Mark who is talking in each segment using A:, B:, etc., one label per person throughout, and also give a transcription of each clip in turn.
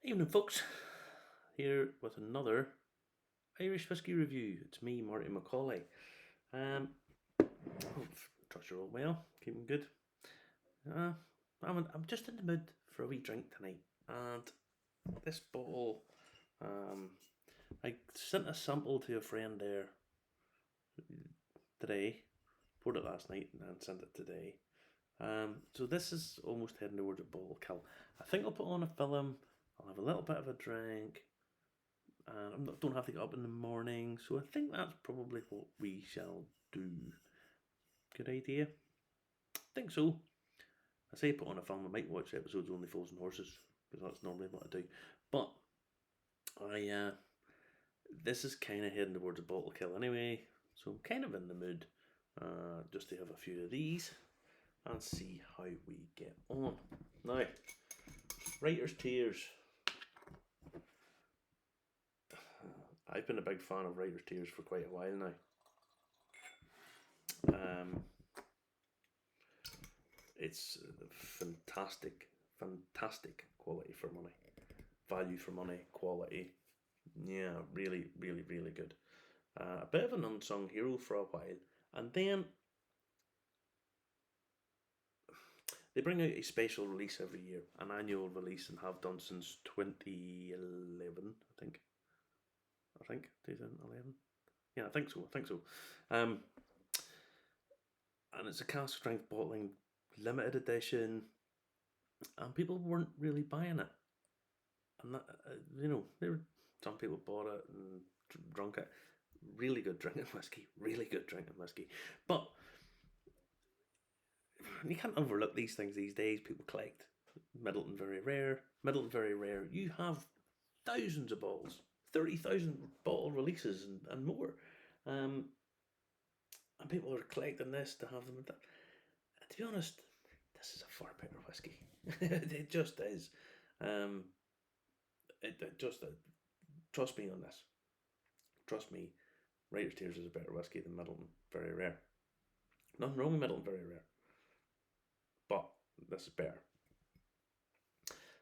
A: Evening, folks. Here with another Irish whiskey review. It's me, Marty Macaulay. Hope trust you're all well, keeping good. Uh, I'm just in the mood for a wee drink tonight, and this bottle. I sent a sample to a friend there today. Poured it last night and then sent it today. So this is almost heading towards a bottle kill. I think I'll put on a film. I'll have a little bit of a drink, and I don't have to get up in the morning. So I think that's probably what we shall do. Good idea. I think so. I say put on a film. I might watch episodes of Only Fools and Horses because that's normally what I do. But I this is kind of heading towards a bottle kill anyway. So I'm kind of in the mood just to have a few of these and see how we get on. Now, Writer's Tears. I've been a big fan of Writer's Tears for quite a while now. It's fantastic quality for money, value for money, quality. Yeah, really, really, really good. A bit of an unsung hero for a while, and then they bring out a special release every year, an annual release, and have done since 2011, I think. 2011. Yeah, I think so. Um, and it's a cask strength bottling, limited edition, and people weren't really buying it. And that, some people bought it and drunk it. Really good drinking whiskey. But you can't overlook these things these days. People collect Middleton Very Rare. You have thousands of bottles, 30,000 bottle releases and more. And people are collecting this to have them. And to be honest, this is a far better whiskey. It just is. It just trust me on this. Trust me, Writer's Tears is a better whiskey than Middleton Very Rare. Nothing wrong with Middleton Very Rare, but this is better.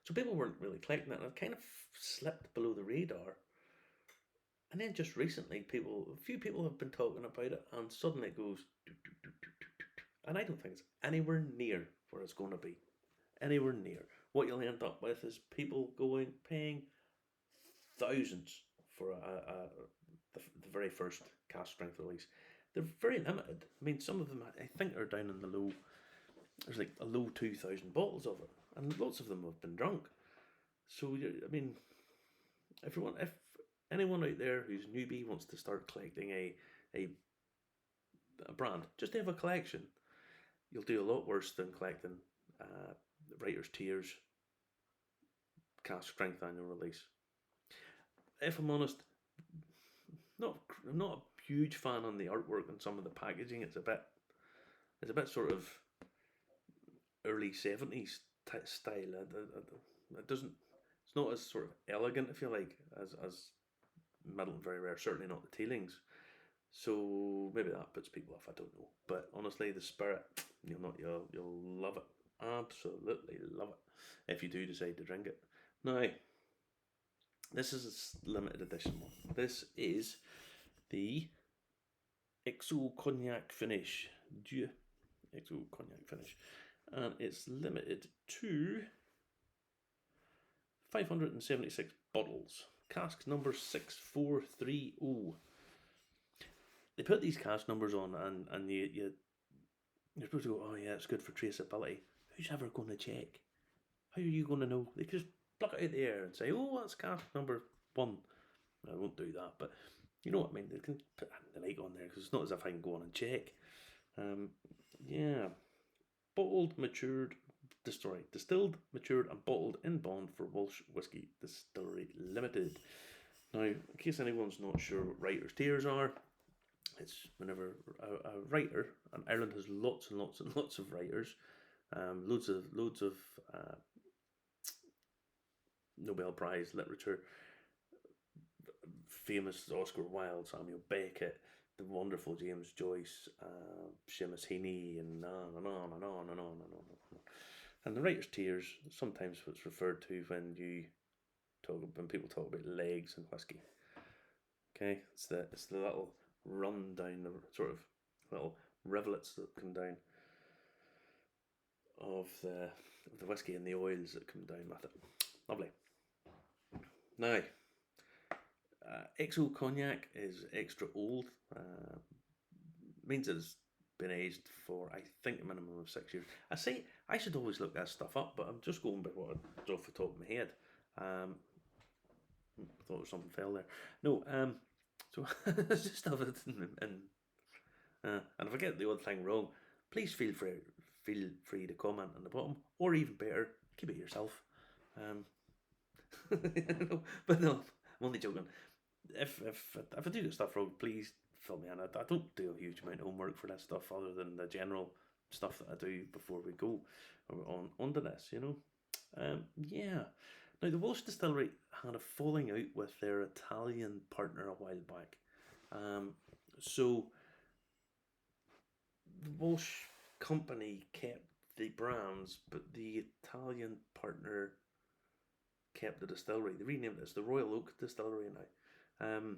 A: So people weren't really collecting it, and it kind of slipped below the radar. And then just recently, a few people have been talking about it, and suddenly it goes, and I don't think it's anywhere near where it's going to be. Anywhere near. What you'll end up with is people paying thousands for the very first cask strength release. They're very limited. I mean, some of them I think are down in the low. There's like a low 2,000 bottles of it, and lots of them have been drunk. So I mean, if anyone out there who's newbie wants to start collecting a brand, just to have a collection, you'll do a lot worse than collecting Writer's Tears cask strength annual release. If I'm honest, I'm not a huge fan on the artwork and some of the packaging. It's a bit sort of early 70s style. It doesn't. It's not as sort of elegant, if you like, as Middleton Very Rare. Certainly not the tailings. So maybe that puts people off. I don't know. But honestly, the spirit, you'll love it. Absolutely love it if you do decide to drink it. Now, this is a limited edition one. This is the XO Cognac Finish. Deau XO Cognac Finish. And it's limited to 576 bottles. Cask number 6430. They put these cask numbers on, and you're supposed to go, oh yeah, it's good for traceability. Who's ever going to check? How are you going to know? They just pluck it out of the air and say, oh, that's cask number 1. I won't do that, but you know what I mean. They can put the light on there because it's not as if I can go on and check. Yeah, bottled, matured, distilled, matured, and bottled in bond for Walsh Whisky Distillery Limited. Now, in case anyone's not sure what Writer's Tears are, it's whenever a writer, and Ireland has lots and lots and lots of writers, loads of Nobel Prize literature, famous Oscar Wilde, Samuel Beckett, the wonderful James Joyce, Seamus Heaney, and on and on and on and on and on and on. And the Writer's Tears, sometimes what's referred to when you when people talk about legs and whiskey. Okay, it's the little run down, the sort of little rivulets that come down of the whiskey and the oils that come down with it. Lovely. Now, XO Cognac is extra old. Means it's been aged for, I think, a minimum of 6 years. I say I should always look that stuff up, but I'm just going by what I off the top of my head. I thought something fell there. No, so just have it and if I get the odd thing wrong, please feel free to comment on the bottom, or even better, keep it yourself. But no, I'm only joking. If I do get stuff wrong, please fill me in. I don't do a huge amount of homework for this stuff, other than the general stuff that I do before we go onto this. Yeah. Now, the Walsh distillery had a falling out with their Italian partner a while back. So the Walsh company kept the brands, but the Italian partner kept the distillery. They renamed it as the Royal Oak Distillery now. So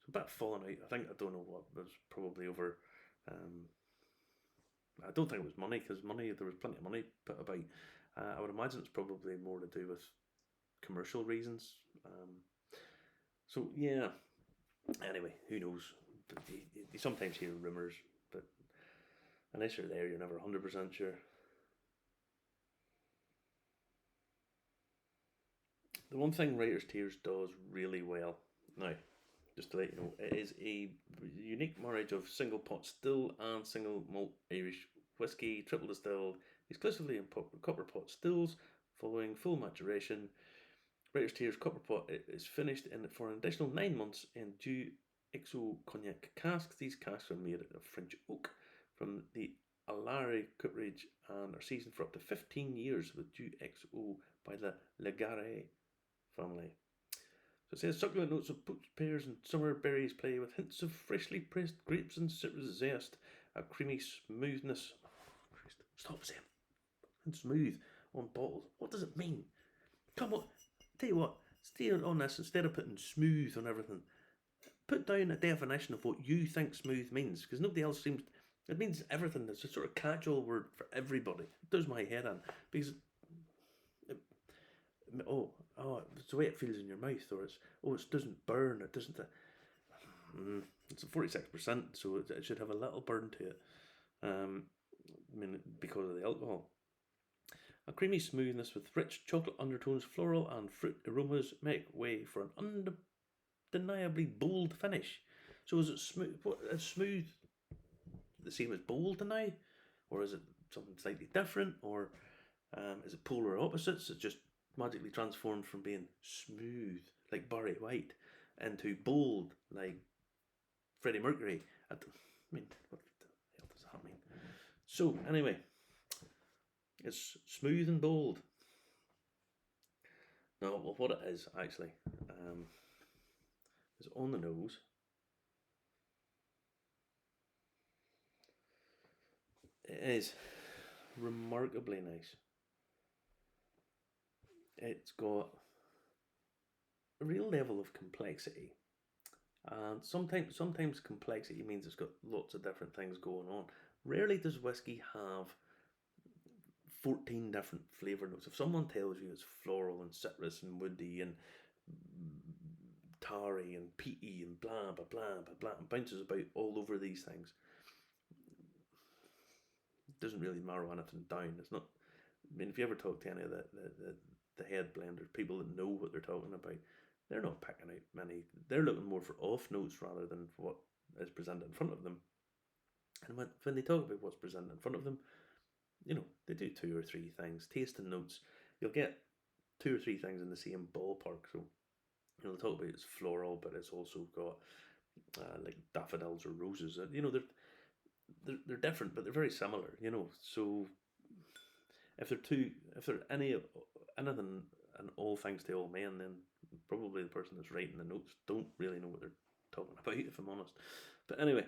A: a bit falling out. I don't know what, it was probably over. I don't think it was money, because there was plenty of money put about. I would imagine it's probably more to do with commercial reasons. So yeah. Anyway, who knows? You sometimes hear rumours, but unless you're there, you're never 100% sure. The one thing Writer's Tears does really well, now, just to let you know, it is a unique marriage of single pot still and single malt Irish whiskey, triple distilled, exclusively in copper pot stills, following full maturation. Writer's Tears copper pot is finished for an additional 9 months in Deau XO Cognac Cask. These casks are made of French oak from the Allary cooperage and are seasoned for up to 15 years with Deau XO by the Legaret family. So it says succulent notes of poached pears and summer berries play with hints of freshly pressed grapes and citrus zest, a creamy smoothness. Stop saying and smooth on bottles. What does it mean? Come on, tell you what, stay on this instead of putting smooth on everything. Put down a definition of what you think smooth means, because nobody else seems. It means everything. It's a sort of catch-all word for everybody. It does my head in, because it's the way it feels in your mouth, or it doesn't burn. It doesn't. It's 46%, so it should have a little burn to it. Because of the alcohol. A creamy smoothness with rich chocolate undertones, floral and fruit aromas make way for an undeniably bold finish. So is it smooth? Is smooth the same as bold now, or is it something slightly different, or is it polar opposites? It just magically transformed from being smooth like Barry White into bold like Freddie Mercury. What the hell does that mean? So anyway, it's smooth and bold. Now, well, what it is actually is on the nose. It is remarkably nice. It's got a real level of complexity, and sometimes complexity means it's got lots of different things going on. Rarely does whiskey have 14 different flavour notes. If someone tells you it's floral and citrus and woody and tarry and peaty and blah blah blah blah blah and bounces about all over these things, it doesn't really narrow anything down. It's not. I mean, if you ever talk to any of the head blenders, people that know what they're talking about, they're not picking out many. They're looking more for off notes rather than what is presented in front of them. And when they talk about what's presented in front of them, they do 2 or 3 things. Tasting notes, you'll get 2 or 3 things in the same ballpark. So, they'll talk about it's floral, but it's also got like daffodils or roses. They're different, but they're very similar. So if they're anything and all things to all men, then probably the person that's writing the notes don't really know what they're talking about, if I'm honest. But anyway,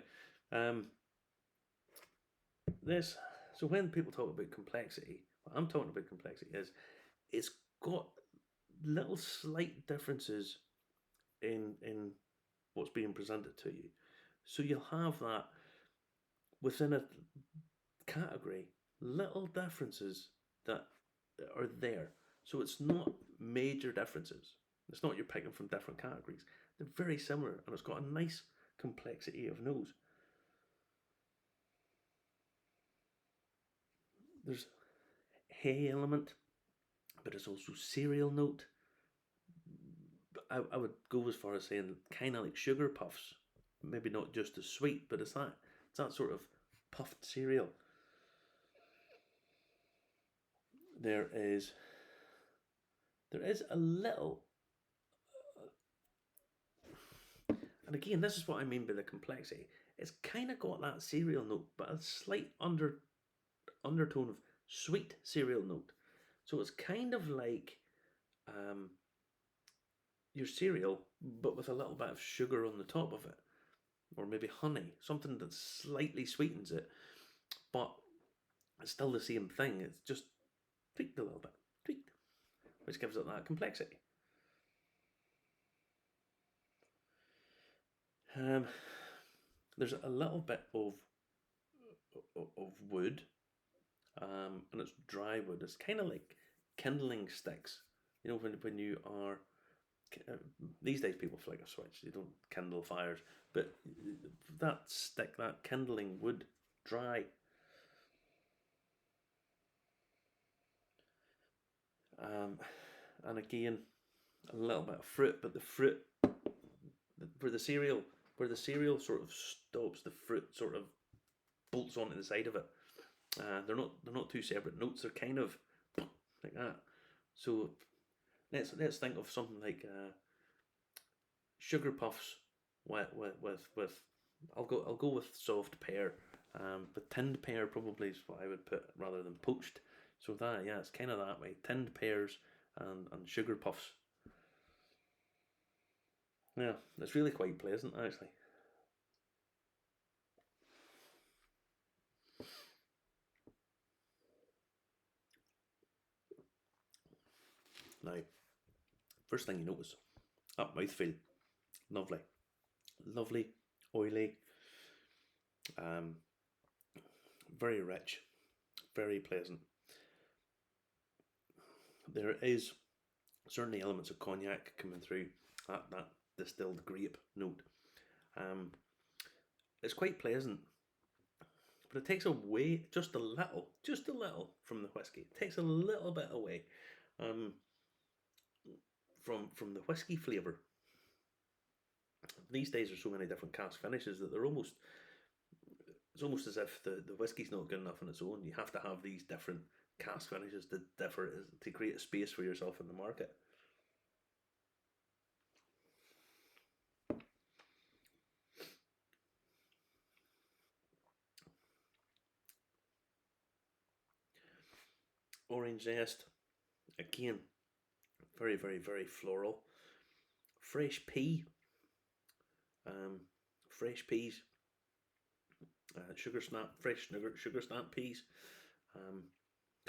A: so when people talk about complexity, what I'm talking about complexity is it's got little slight differences in what's being presented to you. So you'll have that within a category, little differences that are there. So it's not major differences. It's not you're picking from different categories. They're very similar, and it's got a nice complexity of nose. There's hay element, but it's also cereal note. I would go as far as saying kind of like sugar puffs. Maybe not just as sweet, but it's that sort of puffed cereal. There is a little, and again, this is what I mean by the complexity. It's kind of got that cereal note, but a slight undertone of sweet cereal note. So it's kind of like your cereal, but with a little bit of sugar on the top of it, or maybe honey, something that slightly sweetens it, but it's still the same thing. It's just tweaked a little bit, tweaked, which gives it that complexity. There's a little bit of wood, and it's dry wood. It's kind of like kindling sticks. You know, when you are these days people flick a switch. They don't kindle fires, but that stick, that kindling wood, dry. And again, a little bit of fruit, but the fruit where the cereal sort of stops, the fruit sort of bolts onto the side of it. They're not two separate notes. They're kind of like that. So let's think of something like sugar puffs with I'll go with soft pear. But tinned pear probably is what I would put rather than poached. So that, yeah, it's kind of that way. Tinned pears and sugar puffs. Yeah, it's really quite pleasant actually. Now, first thing you notice, that mouthfeel, lovely, lovely, oily, very rich, very pleasant. There is certainly elements of cognac coming through, that distilled grape note. It's quite pleasant, but it takes away just a little from the whiskey. It takes a little bit away from the whiskey flavour. These days there's so many different cask finishes that it's almost as if the whiskey's not good enough on its own. You have to have these different cask finishes to create a space for yourself in the market. Orange zest, again, very, very, very floral. Fresh pea, fresh peas, fresh sugar snap peas,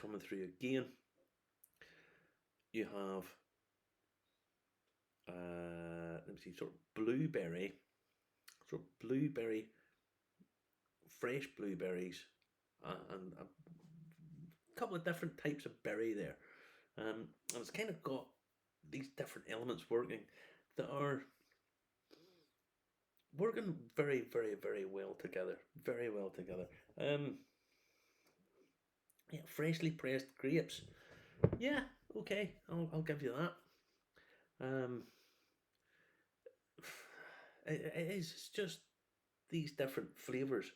A: coming through again. You have, let me see, sort of blueberry, fresh blueberries, and a couple of different types of berry there. And it's kind of got these different elements working that are working very, very, very well together. Very well together. Yeah, freshly pressed grapes. Yeah, okay, I'll give you that. It is. It's just these different flavours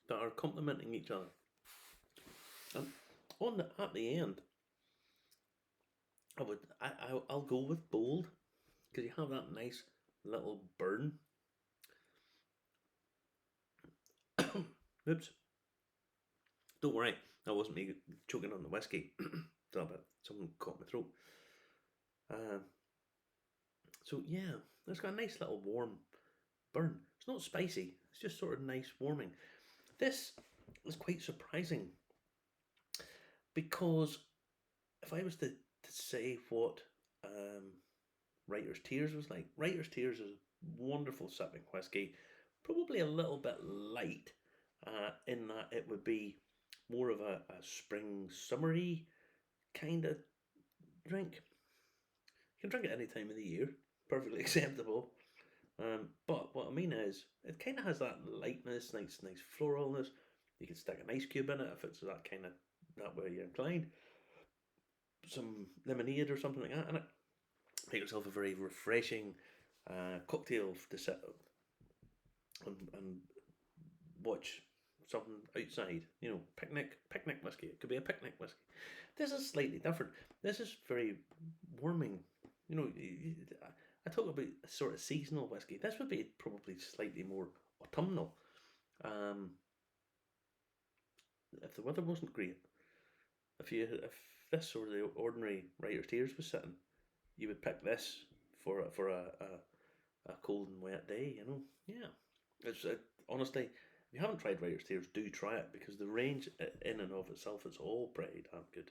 A: that are complementing each other. And at the end, I'll go with bold because you have that nice little burn. Oops. Don't worry, that wasn't me choking on the whiskey. Someone caught my throat. So yeah, it's got a nice little warm burn. It's not spicy. It's just sort of nice, warming. This is quite surprising because if I was to say what Writer's Tears was like, Writer's Tears is wonderful sipping whiskey, probably a little bit light in that it would be more of a spring summery kind of drink. You can drink it any time of the year, perfectly acceptable. But what I mean is, it kind of has that lightness, nice floralness. You can stick an ice cube in it if it's that way you're inclined. Some lemonade or something like that in it. Make yourself a very refreshing cocktail to sit and watch something outside. Picnic whiskey. It could be a picnic whiskey. This is slightly different. This is very warming. I talk about a sort of seasonal whiskey. This would be probably slightly more autumnal. If the weather wasn't great, if this sort of the ordinary Writer's Tears was sitting, you would pick this for a cold and wet day. Yeah. It's honestly, if you haven't tried Writer's Tears, do try it because the range in and of itself is all pretty damn good.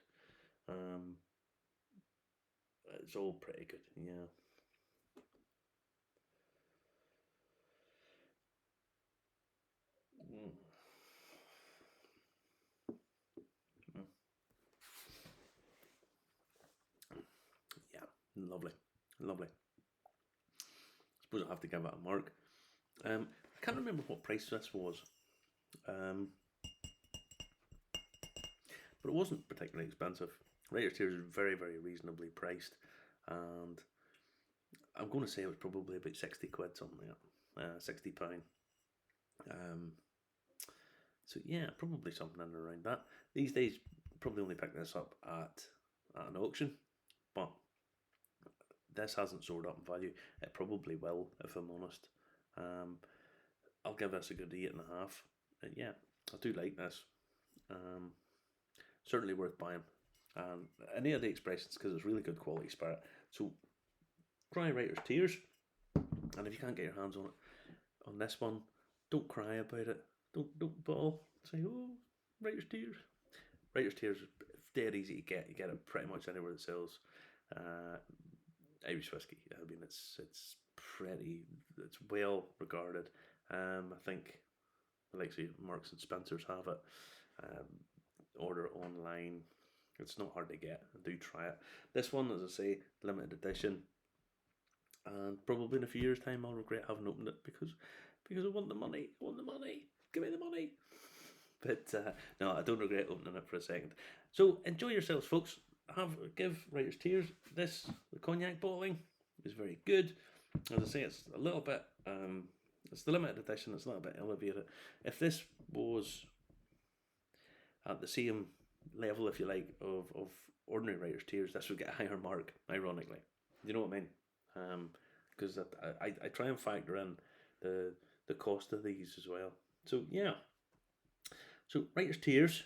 A: It's all pretty good. Yeah. Yeah, lovely. I suppose I'll have to give it a mark. I can't remember what price this was, but it wasn't particularly expensive. Writer's Tears is very, very reasonably priced, and I'm going to say it was probably about 60 quid, something like that, £60. So yeah, probably something in around that. These days, probably only pick this up at an auction, but this hasn't soared up in value. It probably will, if I'm honest. I'll give this a good 8.5. Yeah, I do like this. Certainly worth buying. Any of the expressions, because it's really good quality spirit. So try Writer's Tears, and if you can't get your hands on this one, don't cry about it. Don't bawl. Say, oh, Writer's Tears. Writer's Tears is dead easy to get. You get it pretty much anywhere that sells Irish whiskey. I mean, it's well regarded. I think the likes of Marks and Spencers have it. Order it online. It's not hard to get. Do try it. This one, as I say, limited edition. And probably in a few years' time, I'll regret having opened it because I want the money. Give me the money. But no, I don't regret opening it for a second. So enjoy yourselves, folks. Give Writer's Tears. The cognac bottling is very good. As I say, it's a little bit. It's the limited edition. It's a little bit elevated. If this was at the same level, if you like, of ordinary Writer's Tears, this would get a higher mark. Ironically, you know what I mean? Because I try and factor in the cost of these as well. So yeah. So Writer's Tears,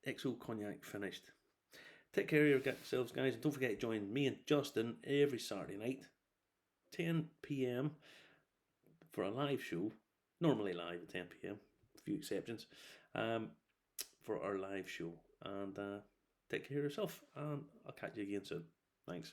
A: XO Cognac finished. Take care of yourselves, guys, and don't forget to join me and Justin every Saturday night, 10 p.m. for a live show. Normally live at 10 p.m. A few exceptions. For our live show. And take care of yourself, and I'll catch you again soon. Thanks.